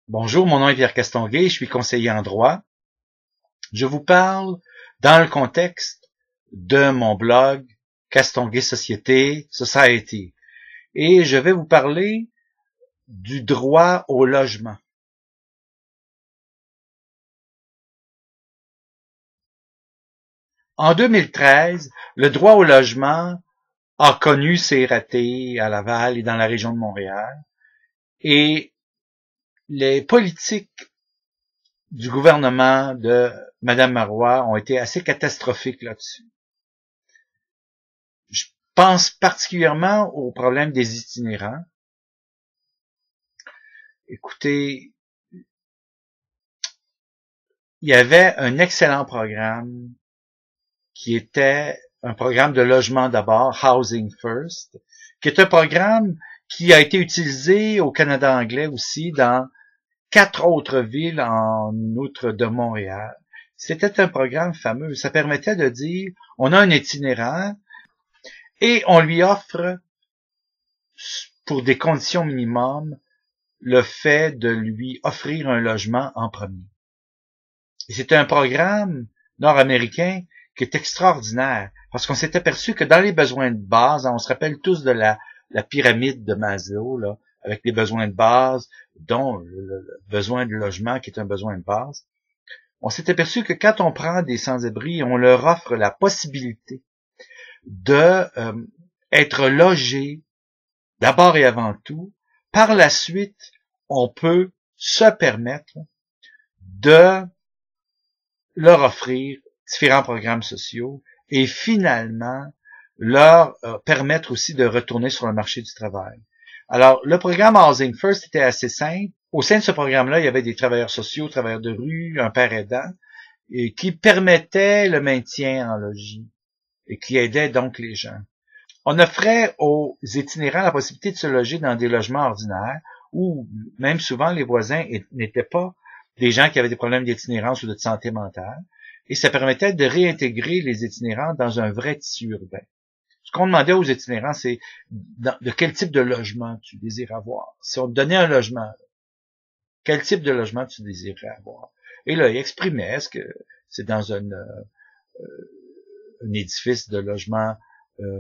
Bonjour, mon nom est Pierre Castonguay, je suis conseiller en droit. Je vous parle dans le contexte de mon blog Castonguay Society et je vais vous parler du droit au logement. En 2013, le droit au logement a connu ses ratés à Laval et dans la région de Montréal et les politiques du gouvernement de Mme Marois ont été assez catastrophiques là-dessus. Je pense particulièrement au problème des itinérants. Écoutez, il y avait un excellent programme qui était un programme de logement d'abord, Housing First, qui est un programme qui a été utilisé au Canada anglais aussi dans 4 autres villes en outre de Montréal. C'était un programme fameux. Ça permettait de dire, on a un itinérant et on lui offre, pour des conditions minimum, le fait de lui offrir un logement en premier. Et c'est un programme nord-américain qui est extraordinaire, parce qu'on s'est aperçu que dans les besoins de base, on se rappelle tous de la pyramide de Maslow, là, avec les besoins de base, dont le besoin de logement qui est un besoin de base, on s'est aperçu que quand on prend des sans-abri, on leur offre la possibilité de être logés d'abord et avant tout. Par la suite, on peut se permettre de leur offrir différents programmes sociaux et finalement leur permettre aussi de retourner sur le marché du travail. Alors, le programme Housing First était assez simple. Au sein de ce programme-là, il y avait des travailleurs sociaux, travailleurs de rue, un père aidant, et qui permettaient le maintien en logis et qui aidaient donc les gens. On offrait aux itinérants la possibilité de se loger dans des logements ordinaires où même souvent les voisins n'étaient pas des gens qui avaient des problèmes d'itinérance ou de santé mentale, et ça permettait de réintégrer les itinérants dans un vrai tissu urbain. Ce qu'on demandait aux itinérants, c'est de quel type de logement tu désires avoir. Si on te donnait un logement, quel type de logement tu désirais avoir? Et là, ils exprimaient, est-ce que c'est dans un édifice de logement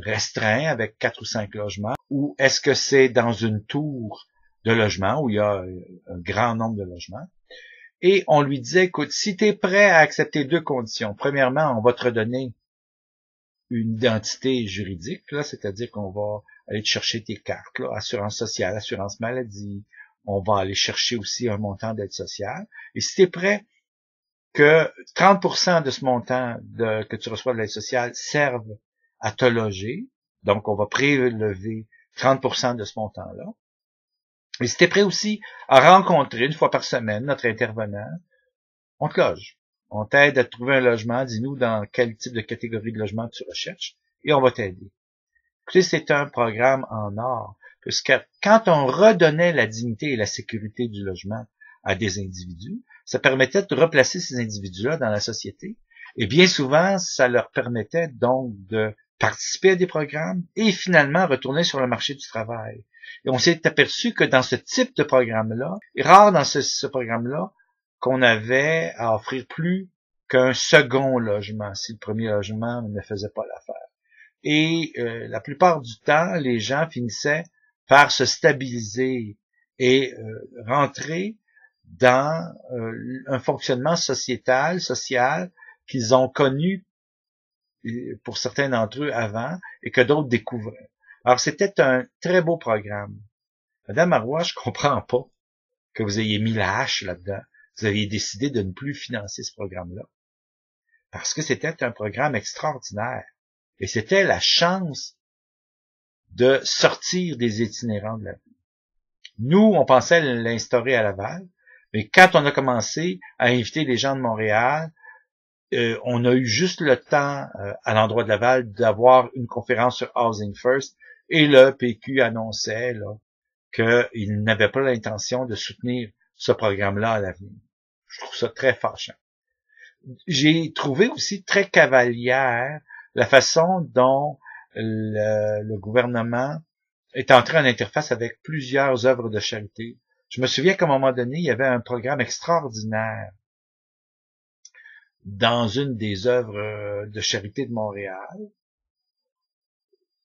restreint avec 4 ou 5 logements, ou est-ce que c'est dans une tour de logement où il y a un grand nombre de logements? Et on lui disait, écoute, si tu es prêt à accepter 2 conditions, premièrement, on va te redonner une identité juridique, là, c'est-à-dire qu'on va aller te chercher tes cartes, là, assurance sociale, assurance maladie, on va aller chercher aussi un montant d'aide sociale. Et si tu es prêt que 30% de ce montant que tu reçois de l'aide sociale serve à te loger, donc on va prélever 30% de ce montant-là. Et si tu es prêt aussi à rencontrer une fois par semaine notre intervenant, on te loge. On t'aide à trouver un logement, dis-nous dans quel type de catégorie de logement tu recherches, et on va t'aider. Écoutez, c'est un programme en or, parce que quand on redonnait la dignité et la sécurité du logement à des individus, ça permettait de replacer ces individus-là dans la société, et bien souvent, ça leur permettait donc de participer à des programmes et finalement retourner sur le marché du travail. Et on s'est aperçu que dans ce type de programme-là, et rare dans ce programme-là, qu'on avait à offrir plus qu'un second logement, si le premier logement ne faisait pas l'affaire. Et la plupart du temps, les gens finissaient par se stabiliser et rentrer dans un fonctionnement sociétal, social, qu'ils ont connu pour certains d'entre eux avant et que d'autres découvraient. Alors, c'était un très beau programme. Madame Marois, je comprends pas que vous ayez mis la hache là-dedans. Vous aviez décidé de ne plus financer ce programme-là. Parce que c'était un programme extraordinaire. Et c'était la chance de sortir des itinérants de la vie. Nous, on pensait l'instaurer à Laval, mais quand on a commencé à inviter les gens de Montréal, on a eu juste le temps, à l'endroit de Laval, d'avoir une conférence sur Housing First, et le PQ annonçait là, qu'il n'avait pas l'intention de soutenir ce programme-là à l'avenir. Je trouve ça très fâchant. J'ai trouvé aussi très cavalière la façon dont le gouvernement est entré en interface avec plusieurs œuvres de charité. Je me souviens qu'à un moment donné, il y avait un programme extraordinaire dans une des œuvres de charité de Montréal,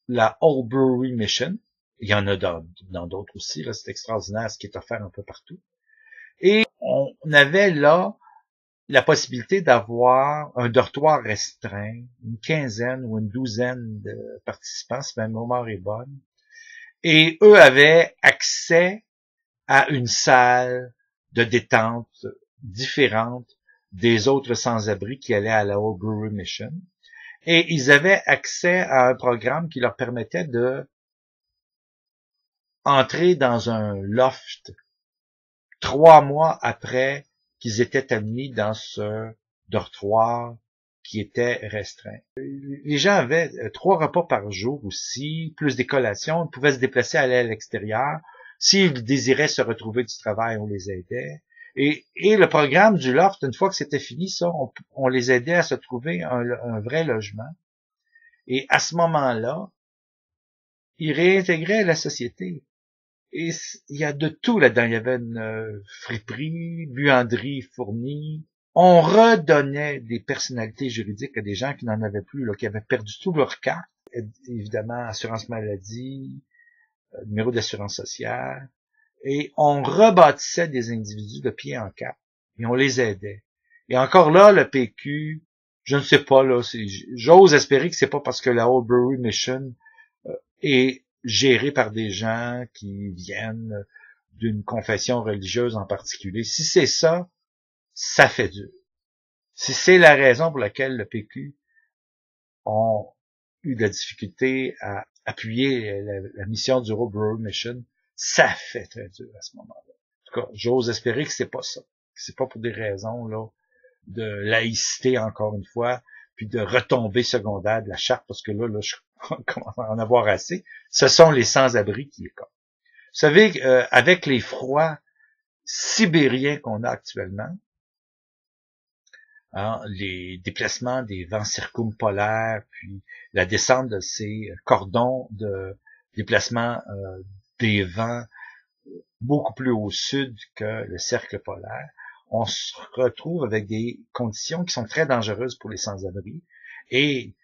la Old Brewery Mission. Il y en a dans d'autres aussi, là, c'est extraordinaire ce qui est offert un peu partout. Et on avait là la possibilité d'avoir un dortoir restreint, une quinzaine ou une douzaine de participants, si ma mémoire est bonne. Et eux avaient accès à une salle de détente différente des autres sans-abri qui allaient à la Old Brewery Mission. Et ils avaient accès à un programme qui leur permettait de entrer dans un loft 3 mois après qu'ils étaient admis dans ce dortoir qui était restreint. Les gens avaient 3 repas par jour aussi, plus des collations. Ils pouvaient se déplacer, aller à l'extérieur. S'ils désiraient se retrouver du travail, on les aidait. Et le programme du loft, une fois que c'était fini, ça, on les aidait à se trouver un vrai logement. Et à ce moment-là, ils réintégraient la société. Et il y a de tout là-dedans. Il y avait une friperie, buanderie fournie. On redonnait des personnalités juridiques à des gens qui n'en avaient plus, là, qui avaient perdu tout leur carte. Évidemment, assurance maladie, numéro d'assurance sociale. Et on rebâtissait des individus de pied en cap. Et on les aidait. Et encore là, le PQ, je ne sais pas, là, j'ose espérer que c'est pas parce que la Old Brewery Mission est gérée par des gens qui viennent d'une confession religieuse en particulier. Si c'est ça, ça fait dur. Si c'est la raison pour laquelle le PQ ont eu de la difficulté à appuyer la mission du Old Brewery Mission, ça fait très dur à ce moment-là. En tout cas, j'ose espérer que c'est pas ça. Que c'est pas pour des raisons là de laïcité, encore une fois, puis de retombée secondaire de la charte, parce que là je commence à en avoir assez. Ce sont les sans-abri qui est comme. Vous savez, avec les froids sibériens qu'on a actuellement, hein, les déplacements des vents circumpolaires, puis la descente de ces cordons de déplacement des vents beaucoup plus au sud que le cercle polaire, on se retrouve avec des conditions qui sont très dangereuses pour les sans-abri. Et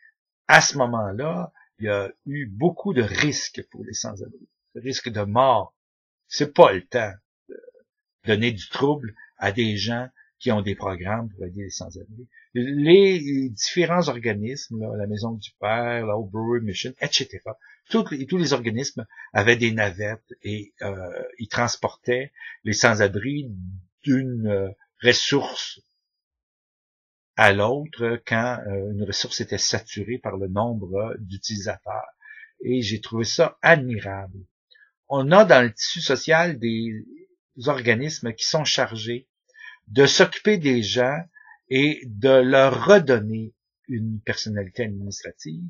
à ce moment-là, il y a eu beaucoup de risques pour les sans-abri, risques de mort. C'est pas le temps de donner du trouble à des gens qui ont des programmes pour aider les sans-abri. Les différents organismes, là, la Maison du Père, la Old Brewery Mission, etc., tous les organismes avaient des navettes et ils transportaient les sans-abri d'une ressource à l'autre quand une ressource était saturée par le nombre d'utilisateurs. Et j'ai trouvé ça admirable. On a dans le tissu social des organismes qui sont chargés de s'occuper des gens et de leur redonner une personnalité administrative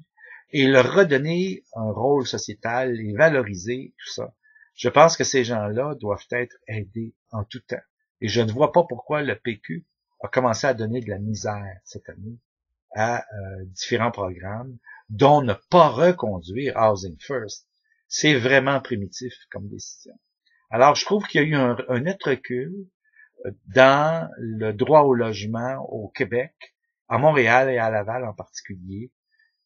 et leur redonner un rôle sociétal, les valoriser, tout ça. Je pense que ces gens-là doivent être aidés en tout temps. Et je ne vois pas pourquoi le PQ a commencé à donner de la misère cette année à différents programmes, dont ne pas reconduire Housing First. C'est vraiment primitif comme décision. Alors, je trouve qu'il y a eu un net recul dans le droit au logement au Québec, à Montréal et à Laval en particulier,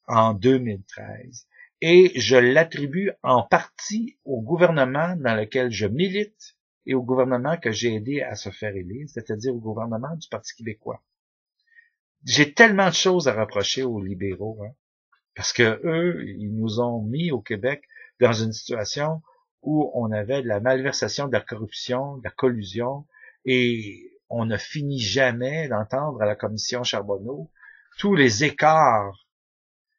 en 2013. Et je l'attribue en partie au gouvernement dans lequel je milite et au gouvernement que j'ai aidé à se faire élire, c'est-à-dire au gouvernement du Parti québécois. J'ai tellement de choses à reprocher aux libéraux, hein, parce que eux, ils nous ont mis au Québec dans une situation où on avait de la malversation, de la corruption, de la collusion, et on ne finit jamais d'entendre à la commission Charbonneau tous les écarts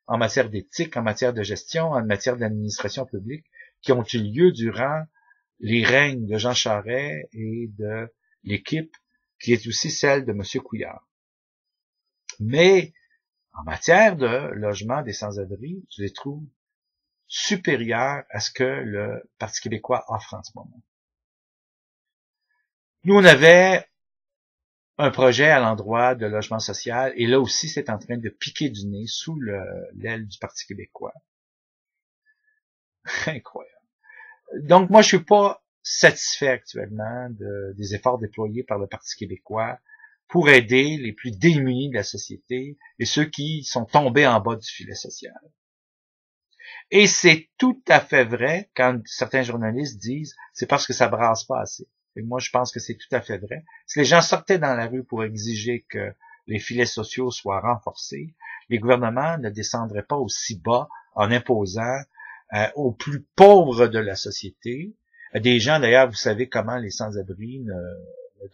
en matière d'éthique, en matière de gestion, en matière d'administration publique qui ont eu lieu durant les règnes de Jean Charest et de l'équipe qui est aussi celle de M. Couillard. Mais en matière de logement des sans-abri, je les trouve supérieurs à ce que le Parti québécois offre en ce moment. Nous, on avait un projet à l'endroit de logement social, et là aussi, c'est en train de piquer du nez sous l'aile du Parti québécois. Incroyable. Donc, moi, je suis pas satisfait actuellement des efforts déployés par le Parti québécois pour aider les plus démunis de la société et ceux qui sont tombés en bas du filet social. Et c'est tout à fait vrai quand certains journalistes disent c'est parce que ça brasse pas assez. Et moi, je pense que c'est tout à fait vrai. Si les gens sortaient dans la rue pour exiger que les filets sociaux soient renforcés, les gouvernements ne descendraient pas aussi bas en imposant aux plus pauvres de la société, des gens d'ailleurs, vous savez comment les sans-abri ne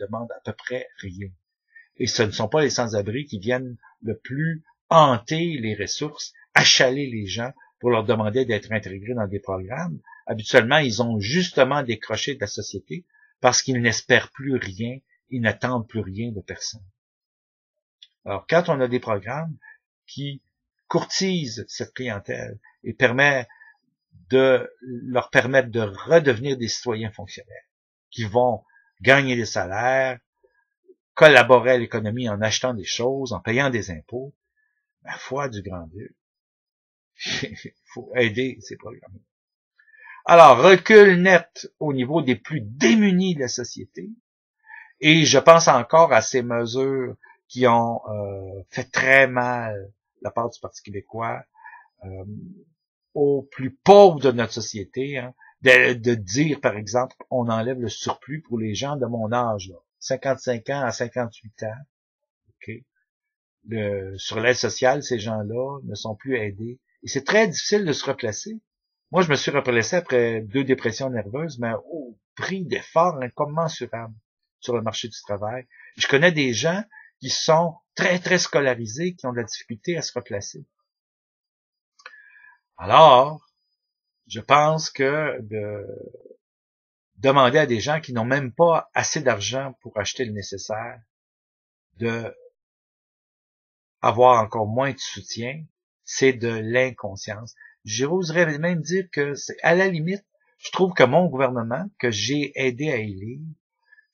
demandent à peu près rien. Et ce ne sont pas les sans-abri qui viennent le plus hanter les ressources, achaler les gens pour leur demander d'être intégrés dans des programmes. Habituellement, ils ont justement décroché de la société parce qu'ils n'espèrent plus rien, ils n'attendent plus rien de personne. Alors, quand on a des programmes qui courtisent cette clientèle et leur permettre de redevenir des citoyens fonctionnaires, qui vont gagner des salaires, collaborer à l'économie en achetant des choses, en payant des impôts, la foi du grand Dieu. Il faut aider ces programmes. Alors, recul net au niveau des plus démunis de la société, et je pense encore à ces mesures qui ont fait très mal la part du Parti québécois aux plus pauvres de notre société, hein, de dire, par exemple, on enlève le surplus pour les gens de mon âge, là, 55 ans à 58 ans. Okay. Sur l'aide sociale, ces gens-là ne sont plus aidés. Et c'est très difficile de se replacer. Moi, je me suis replacé après 2 dépressions nerveuses, mais au prix d'efforts incommensurables sur le marché du travail. Je connais des gens qui sont très, très scolarisés, qui ont de la difficulté à se replacer. Alors, je pense que de demander à des gens qui n'ont même pas assez d'argent pour acheter le nécessaire, de avoir encore moins de soutien, c'est de l'inconscience. J'oserais même dire que c'est à la limite, je trouve que mon gouvernement, que j'ai aidé à élire,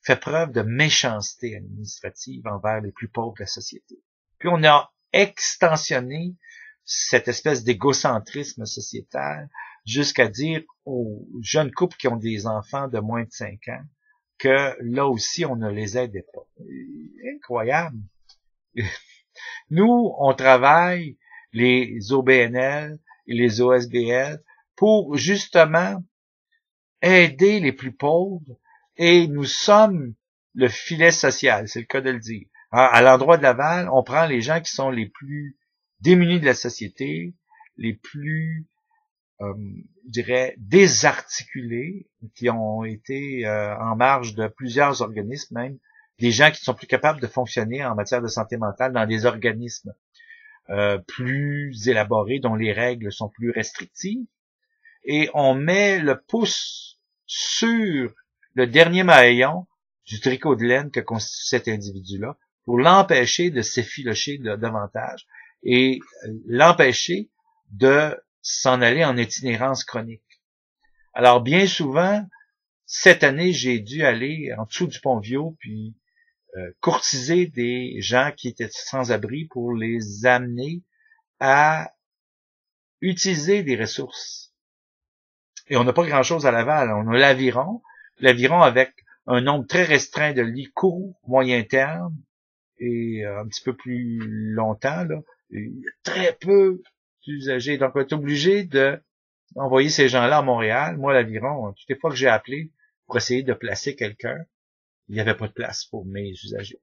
fait preuve de méchanceté administrative envers les plus pauvres de la société. Puis on a extensionné cette espèce d'égocentrisme sociétal jusqu'à dire aux jeunes couples qui ont des enfants de moins de 5 ans que là aussi on ne les aidait pas. Incroyable. Nous, on travaille les OBNL et les OSBL pour justement aider les plus pauvres et nous sommes le filet social, c'est le cas de le dire. À l'endroit de Laval, on prend les gens qui sont les plus démunis de la société, les plus, je dirais, désarticulés, qui ont été en marge de plusieurs organismes même, des gens qui sont plus capables de fonctionner en matière de santé mentale dans des organismes plus élaborés, dont les règles sont plus restrictives, et on met le pouce sur le dernier maillon du tricot de laine que constitue cet individu-là pour l'empêcher de s'effilocher davantage et l'empêcher de s'en aller en itinérance chronique. Alors, bien souvent, cette année, j'ai dû aller en dessous du pont-Viau puis courtiser des gens qui étaient sans abri pour les amener à utiliser des ressources. Et on n'a pas grand-chose à Laval. On a l'Aviron avec un nombre très restreint de lits court, moyen terme, et un petit peu plus longtemps, là. Et très peu d'usagers. Donc, on est obligé d'envoyer ces gens-là à Montréal. Moi, l'Aviron, toutes les fois que j'ai appelé pour essayer de placer quelqu'un, il n'y avait pas de place pour mes usagers.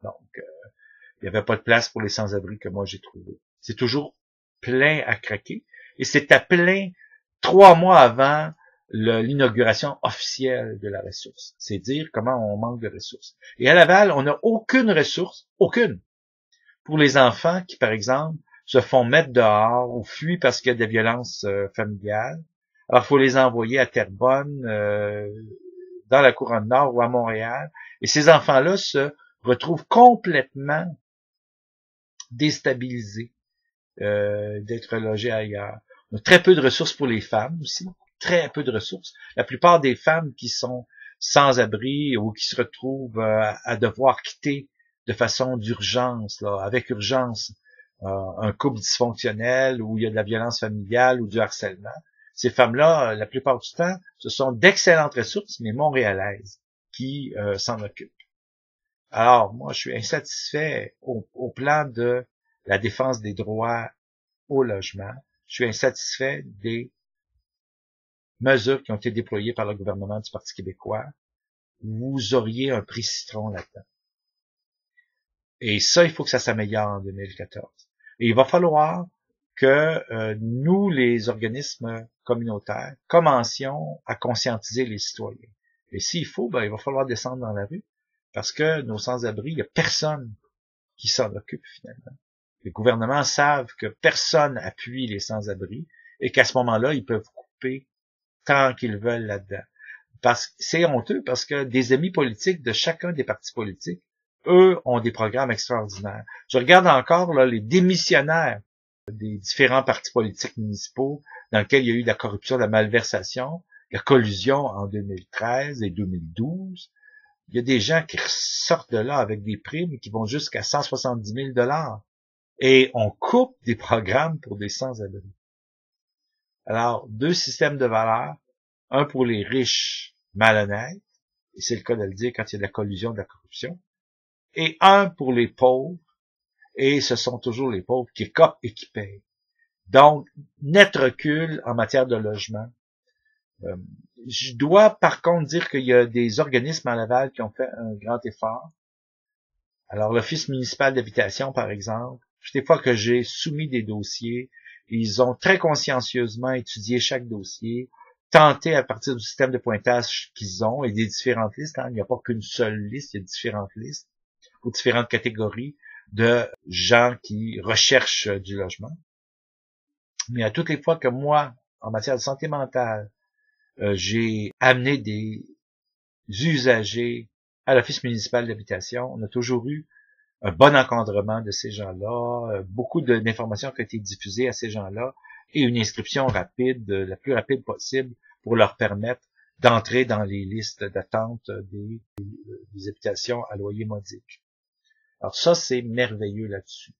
Donc, il n'y avait pas de place pour les sans-abri que moi j'ai trouvé. C'est toujours plein à craquer. Et c'est à plein 3 mois avant l'inauguration officielle de la ressource. C'est dire comment on manque de ressources. Et à Laval, on n'a aucune ressource, aucune, pour les enfants qui, par exemple, se font mettre dehors ou fuient parce qu'il y a des violences familiales. Alors, il faut les envoyer à Terrebonne, dans la Couronne Nord ou à Montréal. Et ces enfants-là se retrouvent complètement déstabilisés d'être logés ailleurs. On a très peu de ressources pour les femmes aussi. Très peu de ressources. La plupart des femmes qui sont sans abri ou qui se retrouvent à devoir quitter de façon d'urgence, là, avec urgence, un couple dysfonctionnel où il y a de la violence familiale ou du harcèlement, Ces femmes-là, la plupart du temps, ce sont d'excellentes ressources, mais montréalaises, qui s'en occupent. Alors, moi, je suis insatisfait au plan de la défense des droits au logement. Je suis insatisfait des mesures qui ont été déployées par le gouvernement du Parti québécois. Vous auriez un prix citron là-dedans. Et ça, il faut que ça s'améliore en 2014. Et il va falloir que nous, les organismes communautaires, commencions à conscientiser les citoyens. Et s'il faut, il va falloir descendre dans la rue, parce que nos sans-abri, il n'y a personne qui s'en occupe finalement. Les gouvernements savent que personne appuie les sans-abri et qu'à ce moment-là, ils peuvent couper tant qu'ils veulent là-dedans. Parce que c'est honteux, parce que des amis politiques de chacun des partis politiques, eux, ont des programmes extraordinaires. Je regarde encore là, les démissionnaires des différents partis politiques municipaux dans lesquels il y a eu de la corruption, de la malversation, la collusion en 2013 et 2012. Il y a des gens qui sortent de là avec des primes qui vont jusqu'à 170 000 $. Et on coupe des programmes pour des sans-abri. Alors, deux systèmes de valeurs, un pour les riches malhonnêtes, et c'est le cas de le dire quand il y a de la collusion, de la corruption, et un pour les pauvres, et ce sont toujours les pauvres qui copent et qui payent. Donc, net recul en matière de logement. Je dois par contre dire qu'il y a des organismes à Laval qui ont fait un grand effort. Alors, l'Office municipal d'habitation, par exemple, des fois que j'ai soumis des dossiers, ils ont très consciencieusement étudié chaque dossier, tenté à partir du système de pointage qu'ils ont et des différentes listes. Il n'y a pas qu'une seule liste, il y a différentes listes ou différentes catégories de gens qui recherchent du logement. Mais à toutes les fois que moi, en matière de santé mentale, j'ai amené des usagers à l'Office municipal d'habitation, on a toujours eu un bon encadrement de ces gens-là, beaucoup d'informations qui ont été diffusées à ces gens-là et une inscription rapide, la plus rapide possible pour leur permettre d'entrer dans les listes d'attente des habitations à loyer modique. Alors ça, c'est merveilleux là-dessus.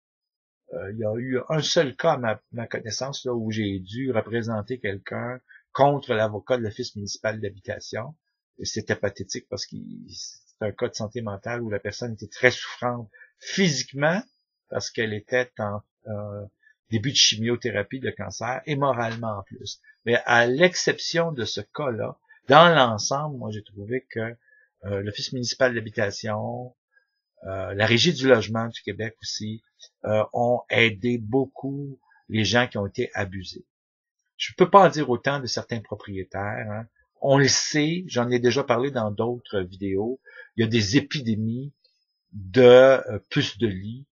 Il y a eu un seul cas à ma connaissance là, où j'ai dû représenter quelqu'un contre l'avocat de l'Office municipal d'habitation. Et c'était pathétique parce que c'est un cas de santé mentale où la personne était très souffrante physiquement parce qu'elle était en début de chimiothérapie de cancer et moralement en plus. Mais à l'exception de ce cas-là, dans l'ensemble, moi j'ai trouvé que l'Office municipal d'habitation, la Régie du logement du Québec aussi, ont aidé beaucoup les gens qui ont été abusés. Je peux pas en dire autant de certains propriétaires. Hein. On le sait, j'en ai déjà parlé dans d'autres vidéos, il y a des épidémies de puces de lit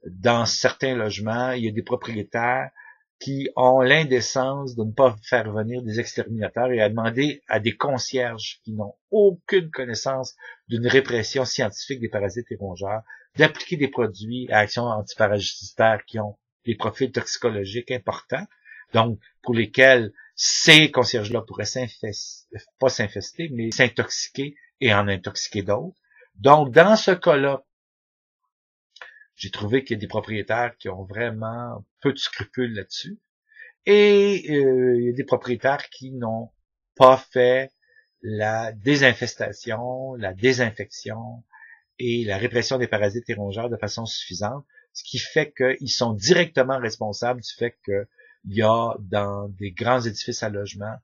dans certains logements. Il y a des propriétaires qui ont l'indécence de ne pas faire venir des exterminateurs et à demander à des concierges qui n'ont aucune connaissance d'une répression scientifique des parasites et rongeurs d'appliquer des produits à action antiparasitaire qui ont des profils toxicologiques importants, donc pour lesquels ces concierges-là pourraient pas s'infester, mais s'intoxiquer et en intoxiquer d'autres. Donc, dans ce cas-là, j'ai trouvé qu'il y a des propriétaires qui ont vraiment peu de scrupules là-dessus. Et il y a des propriétaires qui n'ont pas fait la désinfestation, la désinfection et la répression des parasites et rongeurs de façon suffisante, ce qui fait qu'ils sont directement responsables du fait qu'il y a dans des grands édifices à logement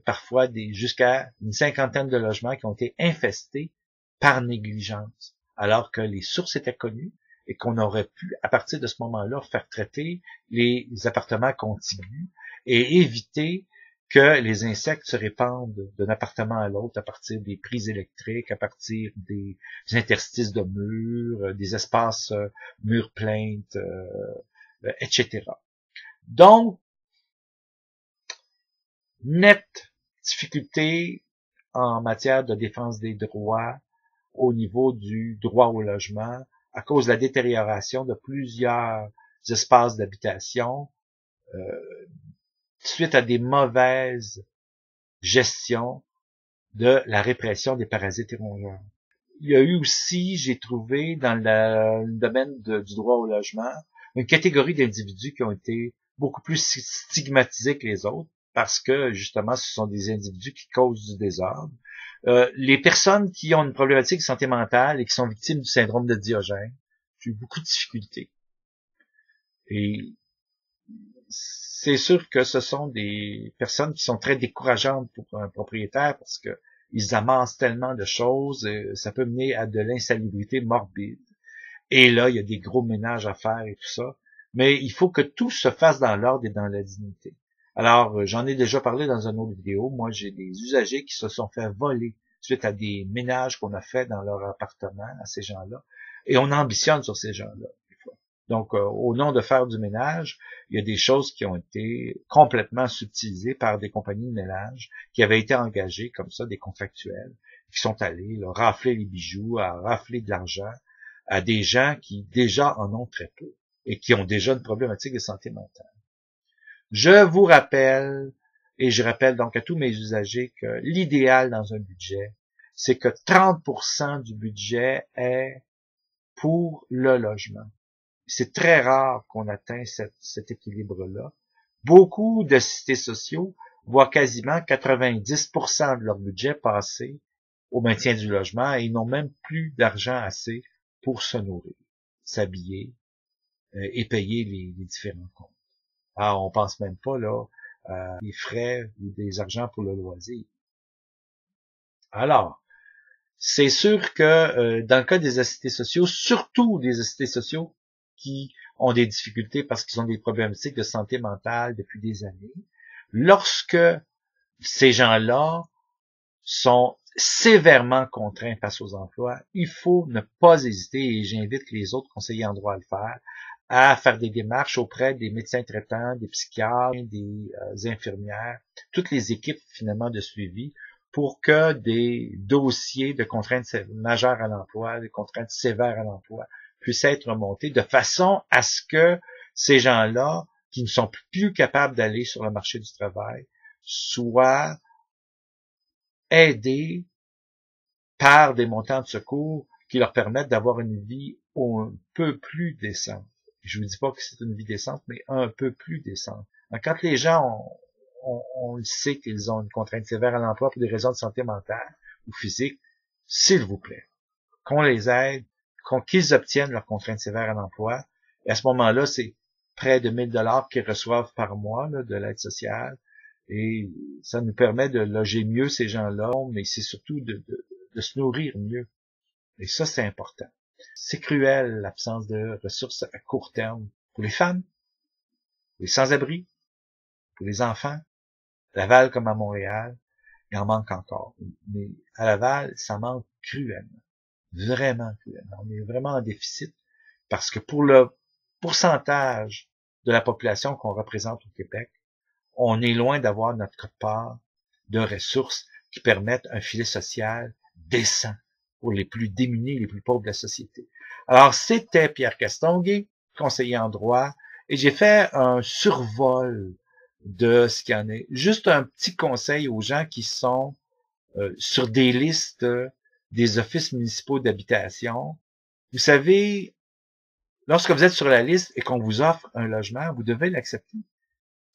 parfois jusqu'à une cinquantaine de logements qui ont été infestés par négligence, alors que les sources étaient connues et qu'on aurait pu, à partir de ce moment-là, faire traiter les appartements contigus et éviter que les insectes se répandent d'un appartement à l'autre à partir des prises électriques, à partir des interstices de murs, des espaces murs plaintes, etc. Donc, nette difficulté en matière de défense des droits au niveau du droit au logement à cause de la détérioration de plusieurs espaces d'habitation suite à des mauvaises gestions de la répression des parasites et rongeurs. Il y a eu aussi, j'ai trouvé, dans le domaine du droit au logement, une catégorie d'individus qui ont été beaucoup plus stigmatisés que les autres. parce que, justement, ce sont des individus qui causent du désordre. Les personnes qui ont une problématique de santé mentale et qui sont victimes du syndrome de Diogène, j'ai eu beaucoup de difficultés. Et c'est sûr que ce sont des personnes qui sont très décourageantes pour un propriétaire parce que ils amassent tellement de choses, ça peut mener à de l'insalubrité morbide. Et là, il y a des gros ménages à faire et tout ça. Mais il faut que tout se fasse dans l'ordre et dans la dignité. Alors, j'en ai déjà parlé dans une autre vidéo. Moi, j'ai des usagers qui se sont fait voler suite à des ménages qu'on a fait dans leur appartement à ces gens-là. Et on ambitionne sur ces gens-là. Donc, au nom de faire du ménage, il y a des choses qui ont été complètement subtilisées par des compagnies de ménage qui avaient été engagées comme ça, des contractuels, qui sont allés là, rafler les bijoux, à rafler de l'argent à des gens qui déjà en ont très peu et qui ont déjà une problématique de santé mentale. Je vous rappelle, et je rappelle donc à tous mes usagers que l'idéal dans un budget, c'est que 30% du budget est pour le logement. C'est très rare qu'on atteigne cet équilibre-là. Beaucoup de cités sociaux voient quasiment 90% de leur budget passer au maintien du logement et ils n'ont même plus d'argent assez pour se nourrir, s'habiller et payer les différents comptes. Alors, on pense même pas là des frais ou des argents pour le loisir. Alors, c'est sûr que dans le cas des assistés sociaux, surtout des assistés sociaux qui ont des difficultés parce qu'ils ont des problématiques de santé mentale depuis des années, lorsque ces gens-là sont sévèrement contraints face aux emplois, il faut ne pas hésiter, et j'invite les autres conseillers en droit à le faire des démarches auprès des médecins traitants, des psychiatres, des infirmières, toutes les équipes finalement de suivi, pour que des dossiers de contraintes majeures à l'emploi, des contraintes sévères à l'emploi, puissent être remontés de façon à ce que ces gens-là, qui ne sont plus capables d'aller sur le marché du travail, soient aidés par des montants de secours qui leur permettent d'avoir une vie un peu plus décente. Je vous dis pas que c'est une vie décente, mais un peu plus décente. Donc, quand les gens on le sait qu'ils ont une contrainte sévère à l'emploi pour des raisons de santé mentale ou physique, s'il vous plaît, qu'on les aide, qu'ils obtiennent leur contrainte sévère à l'emploi. Et à ce moment-là, c'est près de 1000 $ qu'ils reçoivent par mois là, de l'aide sociale. Et ça nous permet de loger mieux ces gens-là, mais c'est surtout de se nourrir mieux. Et ça, c'est important. C'est cruel, l'absence de ressources à court terme pour les femmes, pour les sans-abri, pour les enfants. Laval comme à Montréal, il en manque encore. Mais à Laval, ça manque cruellement. Vraiment cruellement. On est vraiment en déficit parce que pour le pourcentage de la population qu'on représente au Québec, on est loin d'avoir notre quote-part de ressources qui permettent un filet social décent pour les plus démunis, les plus pauvres de la société. Alors, c'était Pierre Castonguay, conseiller en droit, et j'ai fait un survol de ce qu'il y en est. Juste un petit conseil aux gens qui sont sur des listes des offices municipaux d'habitation. Vous savez, lorsque vous êtes sur la liste et qu'on vous offre un logement, vous devez l'accepter.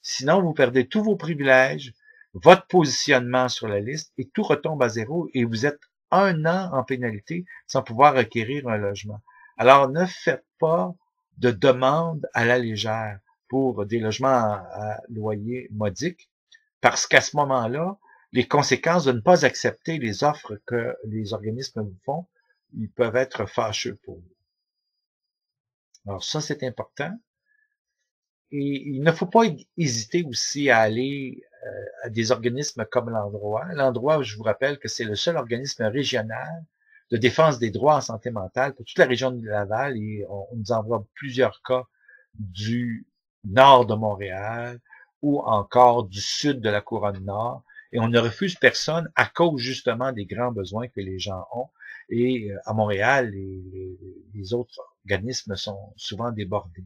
Sinon, vous perdez tous vos privilèges, votre positionnement sur la liste et tout retombe à zéro et vous êtes 1 an en pénalité sans pouvoir acquérir un logement. Alors, ne faites pas de demande à la légère pour des logements à loyer modique, parce qu'à ce moment-là, les conséquences de ne pas accepter les offres que les organismes vous font, ils peuvent être fâcheux pour vous. Alors ça, c'est important. Et il ne faut pas hésiter aussi à aller à des organismes comme l'Endroit. L'Endroit, je vous rappelle que c'est le seul organisme régional de défense des droits en santé mentale pour toute la région de Laval et on nous envoie plusieurs cas du nord de Montréal ou encore du sud de la couronne nord et on ne refuse personne à cause justement des grands besoins que les gens ont et à Montréal, les autres organismes sont souvent débordés.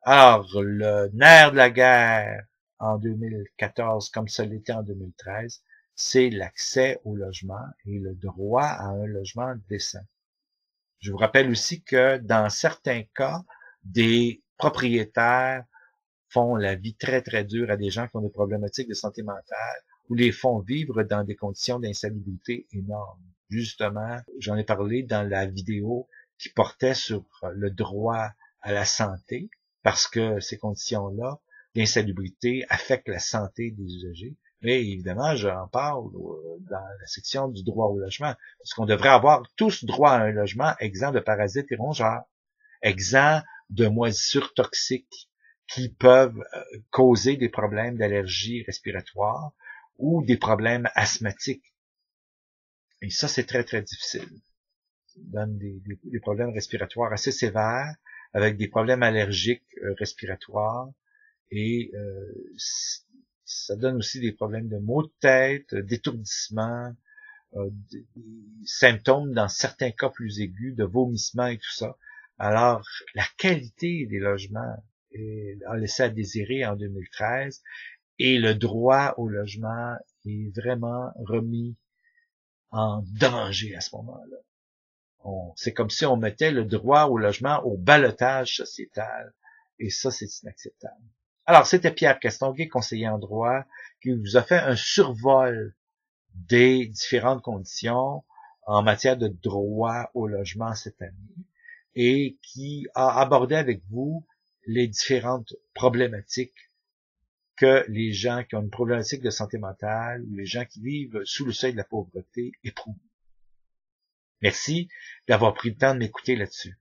Alors, le nerf de la guerre en 2014, comme ça l'était en 2013, c'est l'accès au logement et le droit à un logement décent. Je vous rappelle aussi que dans certains cas, des propriétaires font la vie très, très dure à des gens qui ont des problématiques de santé mentale ou les font vivre dans des conditions d'insalubrité énormes. Justement, j'en ai parlé dans la vidéo qui portait sur le droit à la santé, parce que ces conditions-là d'insalubrité affectent la santé des usagers. Mais évidemment, j'en parle dans la section du droit au logement, parce qu'on devrait avoir tous droit à un logement exempt de parasites et rongeurs, exempt de moisissures toxiques qui peuvent causer des problèmes d'allergie respiratoire ou des problèmes asthmatiques. Et ça, c'est très, très difficile. Ça donne des problèmes respiratoires assez sévères, avec des problèmes allergiques respiratoires, et ça donne aussi des problèmes de maux de tête, d'étourdissement, des symptômes dans certains cas plus aigus, de vomissements et tout ça. Alors, la qualité des logements a laissé à désirer en 2013, et le droit au logement est vraiment remis en danger à ce moment-là. C'est comme si on mettait le droit au logement au ballottage sociétal, et ça, c'est inacceptable. Alors, c'était Pierre Castonguay, conseiller en droit, qui vous a fait un survol des différentes conditions en matière de droit au logement cette année, et qui a abordé avec vous les différentes problématiques que les gens qui ont une problématique de santé mentale ou les gens qui vivent sous le seuil de la pauvreté éprouvent. Merci d'avoir pris le temps de m'écouter là-dessus.